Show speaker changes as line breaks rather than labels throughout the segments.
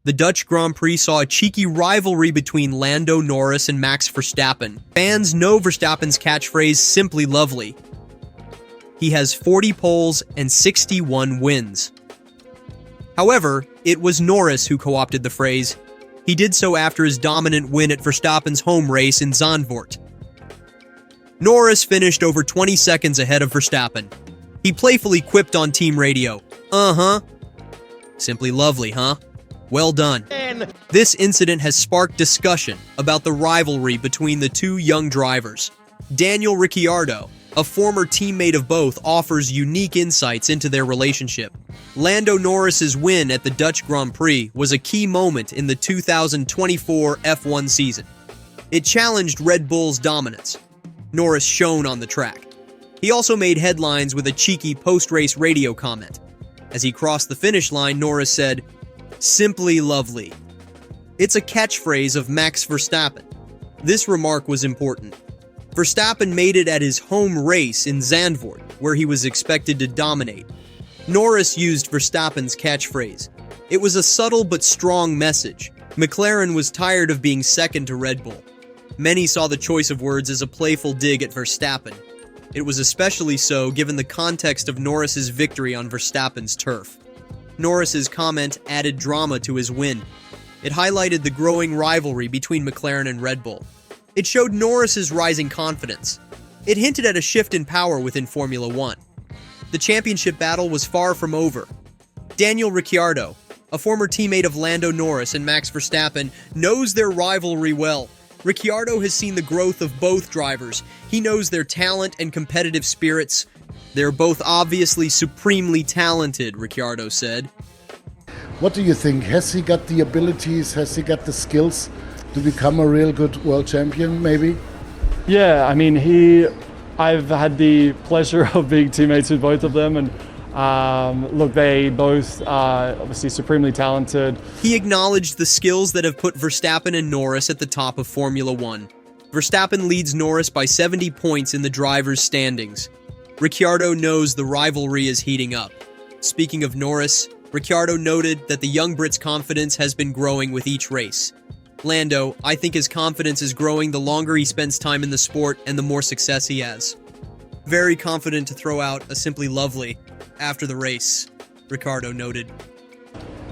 The Dutch Grand Prix saw a cheeky rivalry between Lando Norris and Max Verstappen. Fans know Verstappen's catchphrase, "Simply Lovely." He has 40 poles and 61 wins. However, it was Norris who co-opted the phrase. He did so after his dominant win at Verstappen's home race in Zandvoort. Norris finished over 20 seconds ahead of Verstappen. He playfully quipped on team radio, "Uh-huh. Simply lovely, huh? Well done." This incident has sparked discussion about the rivalry between the two young drivers. Daniel Ricciardo, a former teammate of both, offers unique insights into their relationship. Lando Norris's win at the Dutch Grand Prix was a key moment in the 2024 F1 season. It challenged Red Bull's dominance. Norris shone on the track. He also made headlines with a cheeky post-race radio comment. As he crossed the finish line, Norris said, "Simply lovely." It's a catchphrase of Max Verstappen. This remark was important. Verstappen made it at his home race in Zandvoort, where he was expected to dominate. Norris used Verstappen's catchphrase. It was a subtle but strong message. McLaren was tired of being second to Red Bull. Many saw the choice of words as a playful dig at Verstappen. It was especially so given the context of Norris's victory on Verstappen's turf. Norris's comment added drama to his win. It highlighted the growing rivalry between McLaren and Red Bull. It showed Norris's rising confidence. It hinted at a shift in power within Formula One. The championship battle was far from over. Daniel Ricciardo, a former teammate of Lando Norris and Max Verstappen, knows their rivalry well. Ricciardo has seen the growth of both drivers. He knows their talent and competitive spirits. "They're both obviously supremely talented," Ricciardo said.
What do you think? Has he got the abilities, has he got the skills to become a real good world champion, maybe?
Yeah, I mean, I've had the pleasure of being teammates with both of them, and look, they both are obviously supremely talented.
He acknowledged the skills that have put Verstappen and Norris at the top of Formula One. Verstappen leads Norris by 70 points in the drivers' standings. Ricciardo knows the rivalry is heating up. Speaking of Norris, Ricciardo noted that the young Brit's confidence has been growing with each race. "Lando, I think his confidence is growing the longer he spends time in the sport and the more success he has. Very confident to throw out a simply lovely after the race," Ricciardo noted.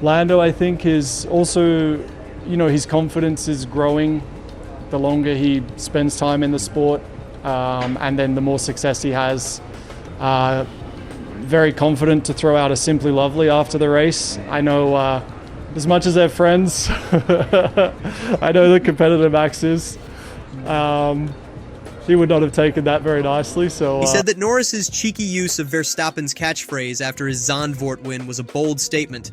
Lando, I think, is also, his confidence is growing the longer he spends time in the sport, and then the more success he has. Very confident to throw out a simply lovely after the race. I know, as much as they're friends, I know the competitor Max is. He would not have taken that very nicely. So
he said that Norris's cheeky use of Verstappen's catchphrase after his Zandvoort win was a bold statement.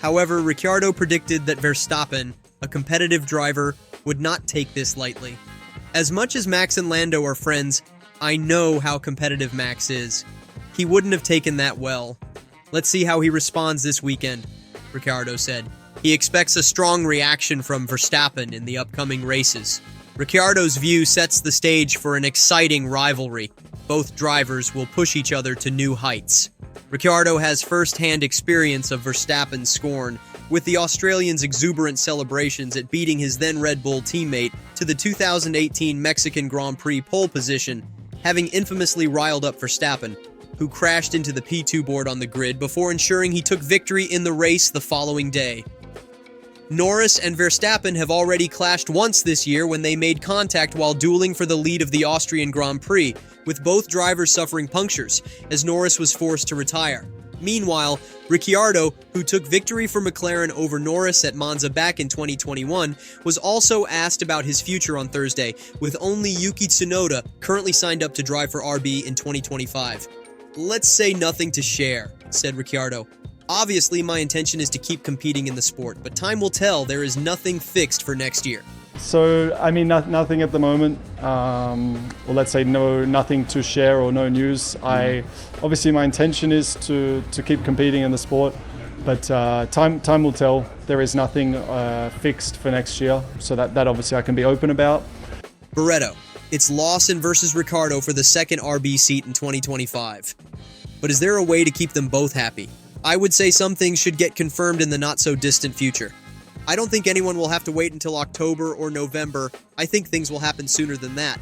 However, Ricciardo predicted that Verstappen, a competitive driver, would not take this lightly. "As much as Max and Lando are friends, I know how competitive Max is. He wouldn't have taken that well. Let's see how he responds this weekend," Ricciardo said. He expects a strong reaction from Verstappen in the upcoming races. Ricciardo's view sets the stage for an exciting rivalry. Both drivers will push each other to new heights. Ricciardo has first-hand experience of Verstappen's scorn, with the Australian's exuberant celebrations at beating his then Red Bull teammate to the 2018 Mexican Grand Prix pole position, having infamously riled up Verstappen, who crashed into the P2 board on the grid before ensuring he took victory in the race the following day. Norris and Verstappen have already clashed once this year when they made contact while dueling for the lead of the Austrian Grand Prix, with both drivers suffering punctures, as Norris was forced to retire. Meanwhile, Ricciardo, who took victory for McLaren over Norris at Monza back in 2021, was also asked about his future on Thursday, with only Yuki Tsunoda currently signed up to drive for RB in 2025. "Let's say nothing to share," said Ricciardo. "Obviously, my intention is to keep competing in the sport, but time will tell. There is nothing fixed for next year."
So, I mean, nothing at the moment. Or let's say nothing to share or no news. Obviously, my intention is to keep competing in the sport, but time will tell. There is nothing fixed for next year, so that obviously I can be open about.
Barretto, it's Lawson versus Ricciardo for the second RB seat in 2025. But is there a way to keep them both happy? I would say some things should get confirmed in the not-so-distant future. I don't think anyone will have to wait until October or November. I think things will happen sooner than that.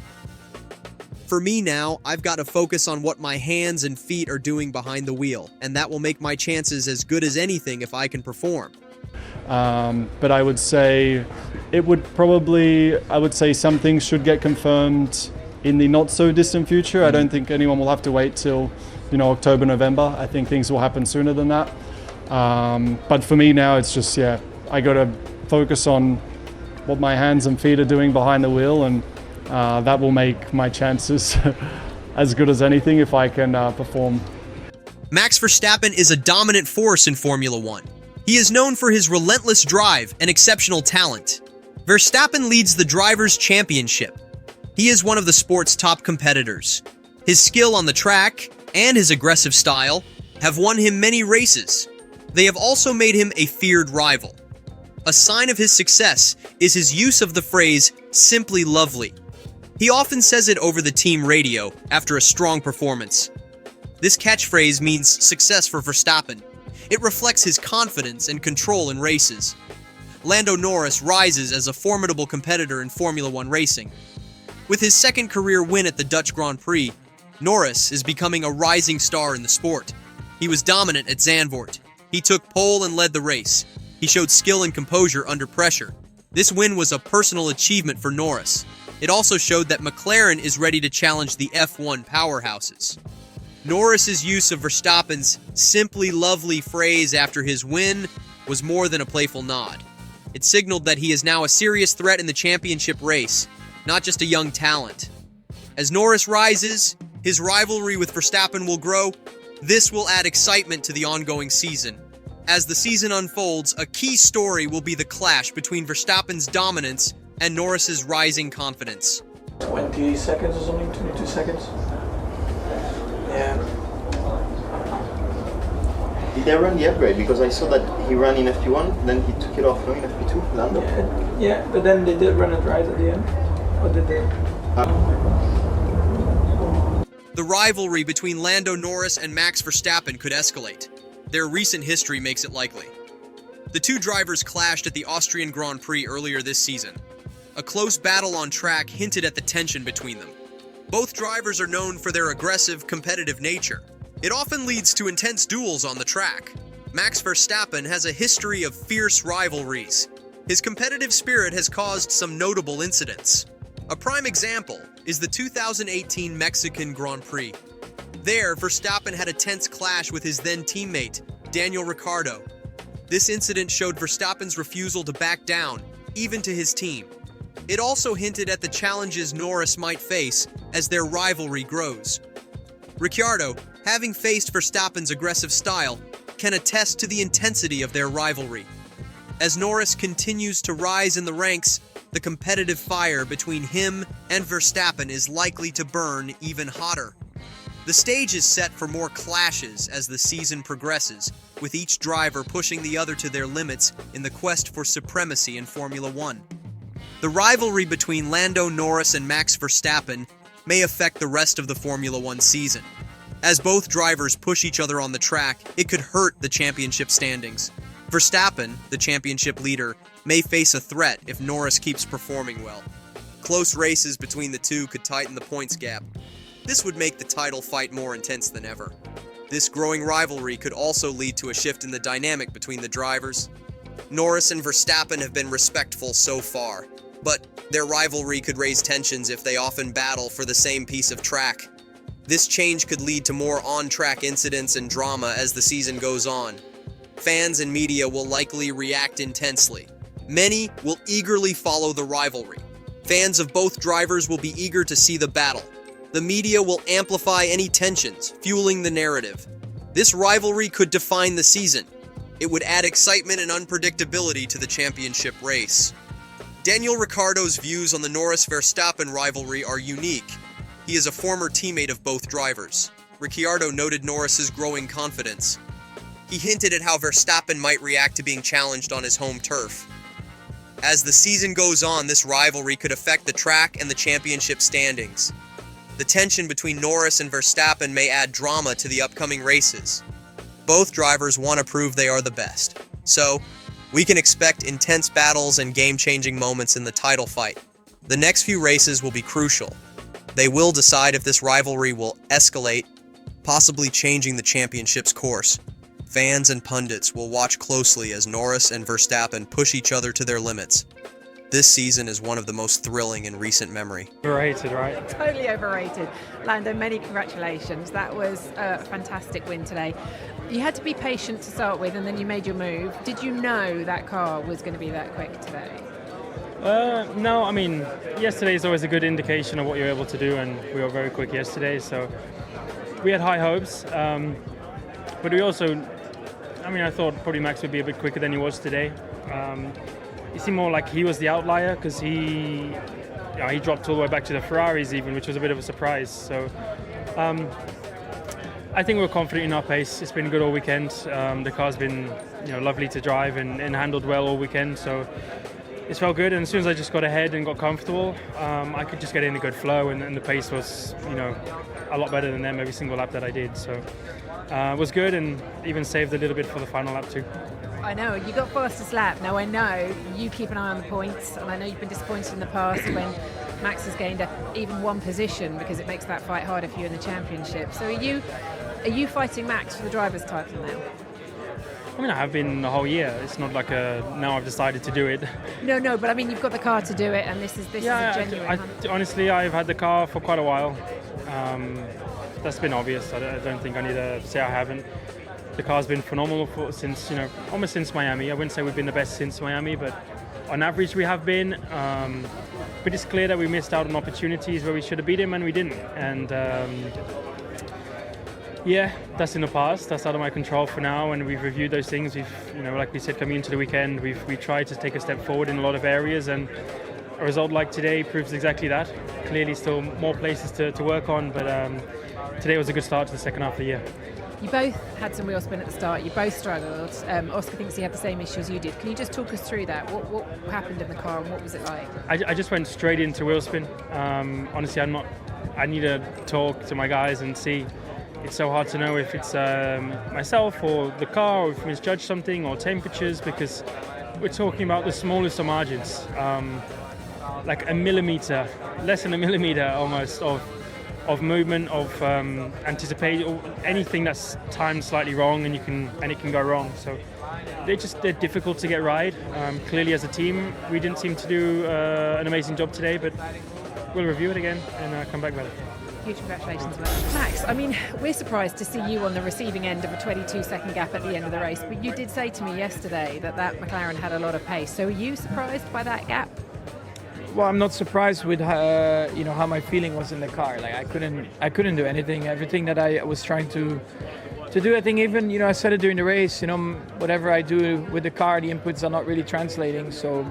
For me now, I've got to focus on what my hands and feet are doing behind the wheel, and that will make my chances as good as anything if I can perform.
But I would say some things should get confirmed in the not so distant future. I don't think anyone will have to wait till, October, November. I think things will happen sooner than that. But for me now, it's just, I got to focus on what my hands and feet are doing behind the wheel, and that will make my chances as good as anything if I can perform.
Max Verstappen is a dominant force in Formula One. He is known for his relentless drive and exceptional talent. Verstappen leads the Drivers' Championship. He is one of the sport's top competitors. His skill on the track and his aggressive style have won him many races. They have also made him a feared rival. A sign of his success is his use of the phrase, "simply lovely." He often says it over the team radio after a strong performance. This catchphrase means success for Verstappen. It reflects his confidence and control in races. Lando Norris rises as a formidable competitor in Formula One racing. With his second career win at the Dutch Grand Prix, Norris is becoming a rising star in the sport. He was dominant at Zandvoort. He took pole and led the race. He showed skill and composure under pressure. This win was a personal achievement for Norris. It also showed that McLaren is ready to challenge the F1 powerhouses. Norris's use of Verstappen's "simply lovely" phrase after his win was more than a playful nod. It signaled that he is now a serious threat in the championship race, not just a young talent. As Norris rises, his rivalry with Verstappen will grow. This will add excitement to the ongoing season. As the season unfolds, a key story will be the clash between Verstappen's dominance and Norris's rising confidence.
20 seconds or something, 22 seconds. Yeah.
Did they run the upgrade? Because I saw that he ran in FP1, then he took it off in FP2, Lando.
Yeah, but then they did run it right at the end. Or did they?
The rivalry between Lando Norris and Max Verstappen could escalate. Their recent history makes it likely. The two drivers clashed at the Austrian Grand Prix earlier this season. A close battle on track hinted at the tension between them. Both drivers are known for their aggressive, competitive nature. It often leads to intense duels on the track. Max Verstappen has a history of fierce rivalries. His competitive spirit has caused some notable incidents. A prime example is the 2018 Mexican Grand Prix. There, Verstappen had a tense clash with his then teammate, Daniel Ricciardo. This incident showed Verstappen's refusal to back down, even to his team. It also hinted at the challenges Norris might face as their rivalry grows. Ricciardo, having faced Verstappen's aggressive style, can attest to the intensity of their rivalry. As Norris continues to rise in the ranks, the competitive fire between him and Verstappen is likely to burn even hotter. The stage is set for more clashes as the season progresses, with each driver pushing the other to their limits in the quest for supremacy in Formula One. The rivalry between Lando Norris and Max Verstappen may affect the rest of the Formula One season. As both drivers push each other on the track, it could hurt the championship standings. Verstappen, the championship leader, may face a threat if Norris keeps performing well. Close races between the two could tighten the points gap. This would make the title fight more intense than ever. This growing rivalry could also lead to a shift in the dynamic between the drivers. Norris and Verstappen have been respectful so far, but their rivalry could raise tensions if they often battle for the same piece of track. This change could lead to more on-track incidents and drama as the season goes on. Fans and media will likely react intensely. Many will eagerly follow the rivalry. Fans of both drivers will be eager to see the battle. The media will amplify any tensions, fueling the narrative. This rivalry could define the season. It would add excitement and unpredictability to the championship race. Daniel Ricciardo's views on the Norris-Verstappen rivalry are unique. He is a former teammate of both drivers. Ricciardo noted Norris's growing confidence. He hinted at how Verstappen might react to being challenged on his home turf. As the season goes on, this rivalry could affect the track and the championship standings. The tension between Norris and Verstappen may add drama to the upcoming races. Both drivers want to prove they are the best. So, We can expect intense battles and game-changing moments in the title fight. The next few races will be crucial. They will decide if this rivalry will escalate, possibly changing the championship's course. Fans and pundits will watch closely as Norris and Verstappen push each other to their limits. This season is one of the most thrilling in recent memory.
Overrated, right?
Totally overrated. Lando, many congratulations. That was a fantastic win today. You had to be patient to start with, and then you made your move. Did you know that car was going to be that quick today?
No, I mean, yesterday is always a good indication of what you're able to do, and we were very quick yesterday, so we had high hopes. But we also, I thought probably Max would be a bit quicker than he was today. It seemed more like he was the outlier because he dropped all the way back to the Ferraris even, which was a bit of a surprise. So I think we're confident in our pace. It's been good all weekend. The car's been lovely to drive and handled well all weekend. So it's felt good. And as soon as I just got ahead and got comfortable, I could just get in a good flow, and the pace was a lot better than them every single lap that I did. So it was good, and even saved a little bit for the final lap too.
I know, you got fastest lap. Now I know you keep an eye on the points, and I know you've been disappointed in the past when Max has gained even one position, because it makes that fight harder for you in the championship. So are you fighting Max for the driver's title now?
I have been the whole year. It's not like now I've decided to do it.
No, but you've got the car to do it, and this is a genuine hunt.
Honestly, I've had the car for quite a while. That's been obvious. I don't think I need to say I haven't. The car's been phenomenal since almost since Miami. I wouldn't say we've been the best since Miami, but on average we have been. But it's clear that we missed out on opportunities where we should have beat him and we didn't. And that's in the past. That's out of my control for now. And we've reviewed those things. We've, like we said, coming into the weekend, we tried to take a step forward in a lot of areas, and a result like today proves exactly that. Clearly, still more places to work on, but today was a good start to the second half of the year.
You both had some wheel spin at the start. You both struggled. Oscar thinks he had the same issue as you did. Can you just talk us through that? What happened in the car, and what was it like?
I just went straight into wheel spin. Honestly, I need to talk to my guys and see. It's so hard to know if it's myself or the car, or if we misjudged something, or temperatures, because we're talking about the smallest of margins, like a millimeter, less than a millimeter almost of movement, of anticipate, or anything that's timed slightly wrong, and it can go wrong. So they're difficult to get right. Clearly, as a team, we didn't seem to do an amazing job today, but we'll review it again and come back better.
Huge congratulations, Max. We're surprised to see you on the receiving end of a 22-second gap at the end of the race, but you did say to me yesterday that McLaren had a lot of pace. So are you surprised by that gap?
Well, I'm not surprised with how my feeling was in the car. Like I couldn't do anything. Everything that I was trying to do, I think even I said it during the race. Whatever I do with the car, the inputs are not really translating. So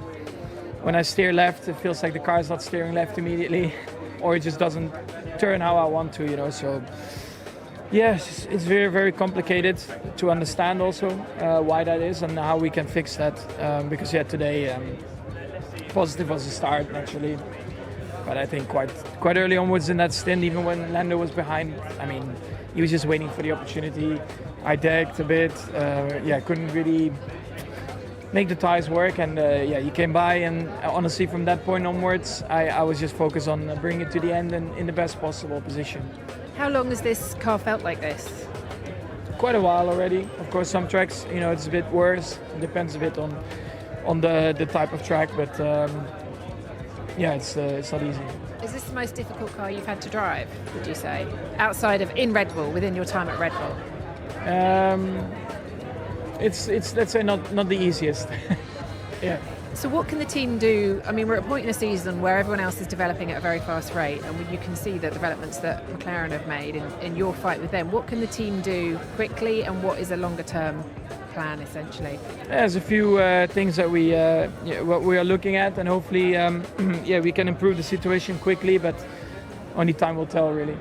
when I steer left, it feels like the car is not steering left immediately, or it just doesn't turn how I want to. So yes, it's very, very complicated to understand also why that is and how we can fix that. Because today. Positive was the start naturally, but I think quite early onwards in that stint, even when Lando was behind, he was just waiting for the opportunity. I dagged a bit, couldn't really make the tires work, and he came by, and honestly from that point onwards I was just focused on bringing it to the end and in the best possible position.
How long has this car felt like this?
Quite a while already. Of course, some tracks it's a bit worse. It depends a bit on the type of track, but it's not easy.
Is this the most difficult car you've had to drive, would you say, outside of in Red Bull, within your time at Red Bull?
It's let's say not the easiest. Yeah.
So what can the team do? We're at a point in a season where everyone else is developing at a very fast rate, and you can see the developments that McLaren have made in your fight with them. What can the team do quickly, and what is a longer term plan essentially?
There's a few things that we are looking at, and hopefully we can improve the situation quickly, but only time will tell really.